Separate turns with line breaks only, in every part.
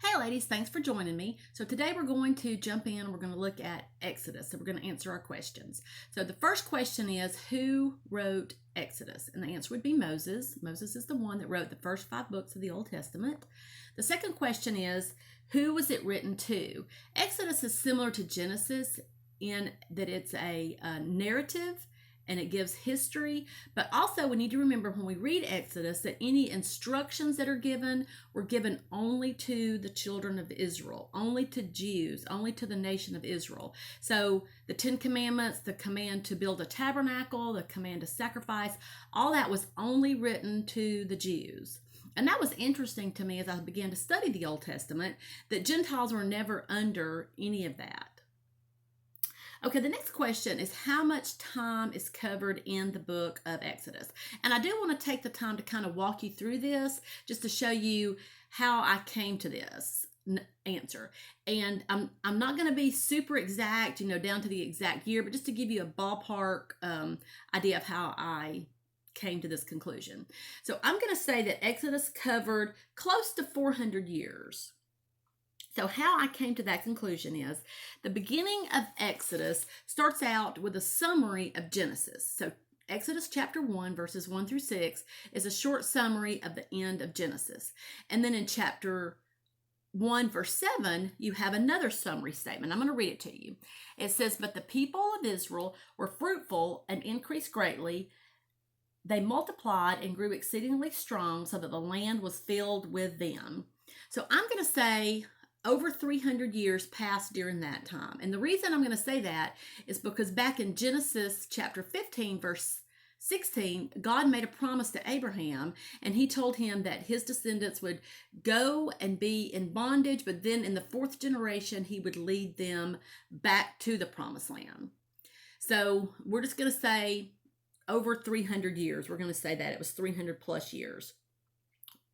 Hey ladies, thanks for joining me. So today we're going to jump in and we're going to look at Exodus. So we're going to answer our questions. So the first question is, who wrote Exodus? And the answer would be Moses. Moses is the one that wrote the first 5 books of the Old Testament. The second question is, who was it written to? Exodus is similar to Genesis in that it's a narrative and it gives history. But also we need to remember when we read Exodus that any instructions that are given were given only to the children of Israel, only to Jews, only to the nation of Israel. So the 10 Commandments, the command to build a tabernacle, the command to sacrifice, all that was only written to the Jews. And that was interesting to me as I began to study the Old Testament, that Gentiles were never under any of that. Okay, the next question is, how much time is covered in the book of Exodus? And I do want to take the time to kind of walk you through this just to show you how I came to this answer. And I'm not going to be super exact, down to the exact year, but just to give you a ballpark idea of how I came to this conclusion. So I'm going to say that Exodus covered close to 400 years. So how I came to that conclusion is the beginning of Exodus starts out with a summary of Genesis. So Exodus chapter 1, verses 1 through 6 is a short summary of the end of Genesis. And then in chapter 1, verse 7, you have another summary statement. I'm going to read it to you. It says, "But the people of Israel were fruitful and increased greatly. They multiplied and grew exceedingly strong so that the land was filled with them." So I'm going to say over 300 years passed during that time. And the reason I'm going to say that is because back in Genesis chapter 15, verse 16, God made a promise to Abraham, and he told him that his descendants would go and be in bondage, but then in the 4th generation, he would lead them back to the promised land. So we're just going to say over 300 years. We're going to say that it was 300 plus years.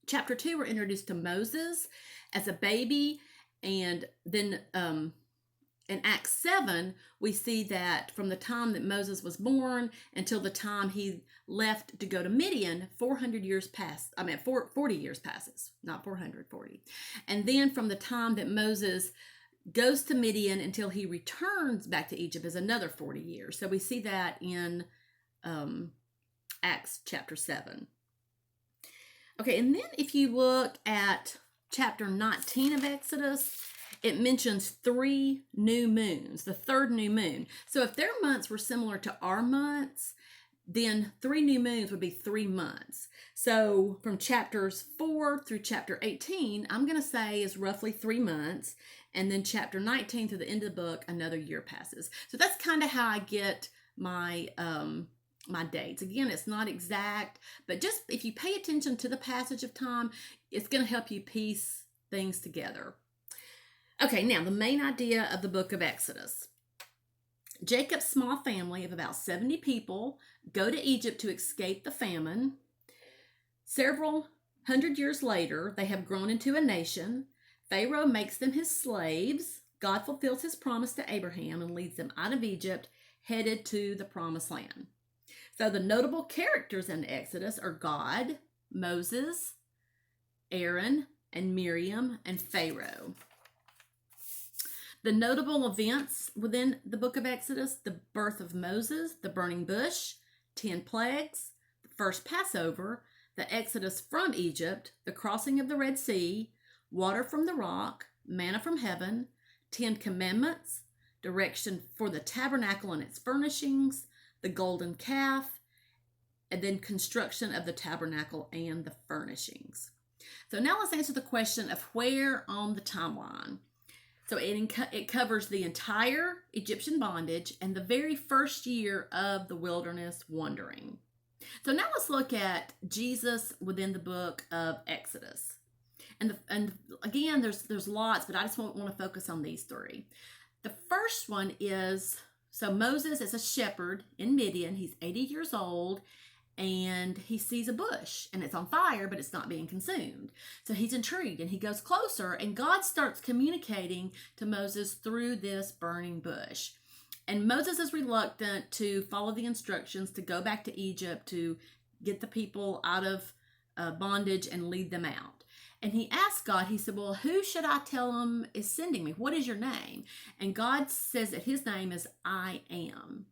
Chapter 2, we're introduced to Moses as a baby. And then in Acts 7, we see that from the time that Moses was born until the time he left to go to Midian, 400 years passed. 40 years passes, not 440. And then from the time that Moses goes to Midian until he returns back to Egypt is another 40 years. So we see that in Acts chapter 7. Okay, and then if you look at chapter 19 of Exodus, it mentions 3 new moons, the 3rd new moon. So if their months were similar to our months, then 3 new moons would be 3 months. So from chapters 4 through chapter 18, I'm going to say is roughly 3 months. And then chapter 19 through the end of the book, another year passes. So that's kind of how I get my dates. Again, it's not exact, but just if you pay attention to the passage of time, it's going to help you piece things together. Okay, now the main idea of the book of Exodus. Jacob's small family of about 70 people go to Egypt to escape the famine. Several hundred years later, they have grown into a nation. Pharaoh makes them his slaves. God fulfills his promise to Abraham and leads them out of Egypt, headed to the promised land. So the notable characters in Exodus are God, Moses, Aaron, and Miriam, and Pharaoh. The notable events within the book of Exodus: the birth of Moses, the burning bush, 10 plagues, the first Passover, the exodus from Egypt, the crossing of the Red Sea, water from the rock, manna from heaven, 10 commandments, direction for the tabernacle and its furnishings, the golden calf, and then construction of the tabernacle and the furnishings. So now let's answer the question of where on the timeline. So it covers the entire Egyptian bondage and the very first year of the wilderness wandering. So now let's look at Jesus within the book of Exodus. And again, there's lots, but I just want to focus on these 3. The first one is, so Moses is a shepherd in Midian. He's 80 years old, and he sees a bush, and it's on fire, but it's not being consumed. So he's intrigued, and he goes closer, and God starts communicating to Moses through this burning bush. And Moses is reluctant to follow the instructions to go back to Egypt to get the people out of bondage and lead them out. And he asked God, he said, well, who should I tell him is sending me? What is your name? And God says that his name is I am.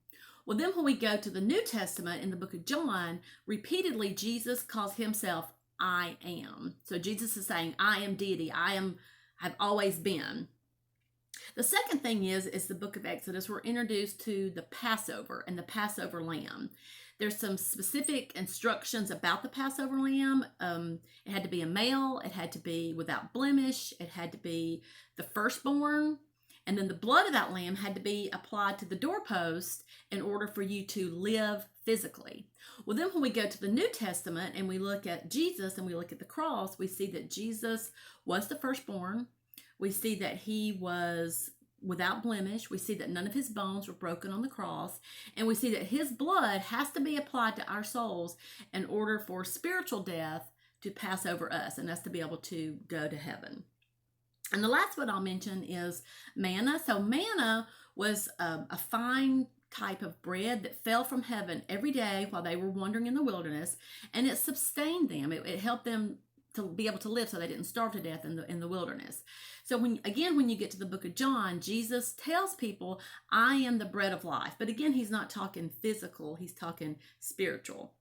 Well, then when we go to the New Testament in the book of John, repeatedly Jesus calls himself I am. So Jesus is saying, I am deity. I've always been. The second thing is the book of Exodus, we're introduced to the Passover and the Passover lamb. There's some specific instructions about the Passover lamb. It had to be a male, it had to be without blemish, it had to be the firstborn, and then the blood of that lamb had to be applied to the doorpost in order for you to live physically. Well, then when we go to the New Testament and we look at Jesus and we look at the cross, we see that Jesus was the firstborn. We see that he was without blemish. We see that none of his bones were broken on the cross. And we see that his blood has to be applied to our souls in order for spiritual death to pass over us and us to be able to go to heaven. And the last one I'll mention is manna. So manna was a fine type of bread that fell from heaven every day while they were wandering in the wilderness, and it sustained them. It helped them to be able to live so they didn't starve to death in the wilderness. So when you get to the book of John, Jesus tells people, I am the bread of life. But again, he's not talking physical, he's talking spiritual.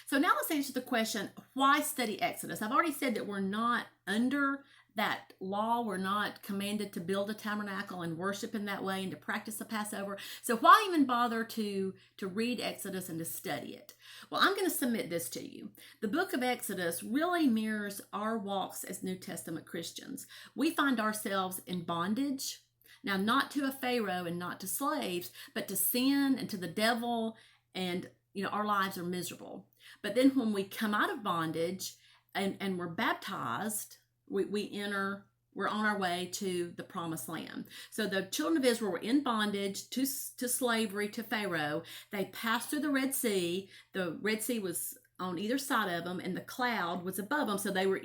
So now let's answer the question, why study Exodus? I've already said that we're not under that law. We're not commanded to build a tabernacle and worship in that way and to practice the Passover. So why even bother to read Exodus and to study it? Well, I'm going to submit this to you. The book of Exodus really mirrors our walks as New Testament Christians. We find ourselves in bondage. Now, not to a Pharaoh and not to slaves, but to sin and to the devil, and our lives are miserable. But then when we come out of bondage and we're baptized, we're on our way to the promised land. So the children of Israel were in bondage to slavery to Pharaoh. They passed through the Red Sea. The Red Sea was on either side of them, and the cloud was above them. So they were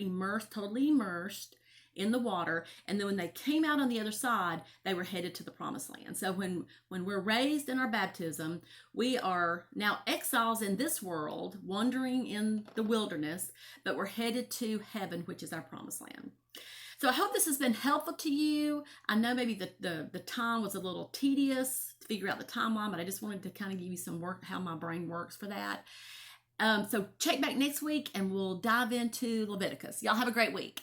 totally immersed in the water. And then when they came out on the other side, they were headed to the promised land. So when we're raised in our baptism, we are now exiles in this world, wandering in the wilderness, but we're headed to heaven, which is our promised land. So I hope this has been helpful to you. I know maybe the time was a little tedious to figure out the timeline, but I just wanted to kind of give you some work, how my brain works for that. So check back next week and we'll dive into Leviticus. Y'all have a great week.